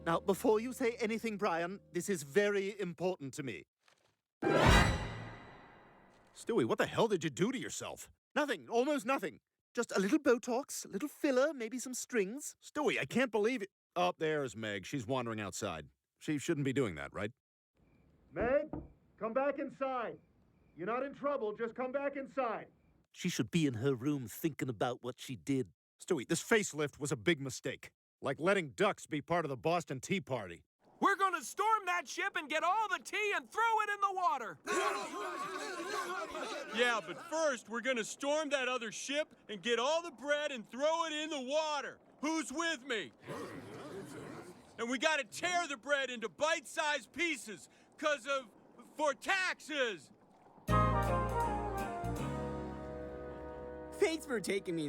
Now, before you say anything, Brian, this is very important to me. Stewie, what the hell did you do to yourself? Nothing, almost nothing. Just a little Botox, a little filler, maybe some strings. Stewie, I can't believe it. Oh, there's Meg. She's wandering outside. She shouldn't be doing that, right? Meg, come back inside. You're not in trouble, just come back inside. She should be in her room thinking about what she did. Stewie, this facelift was a big mistake. Like letting ducks be part of the Boston Tea Party. We're gonna storm that ship and get all the tea and throw it in the water. Yeah, but first we're gonna storm that other ship and get all the bread and throw it in the water. Who's with me? And we gotta tear the bread into bite-sized pieces, for taxes. Thanks for taking me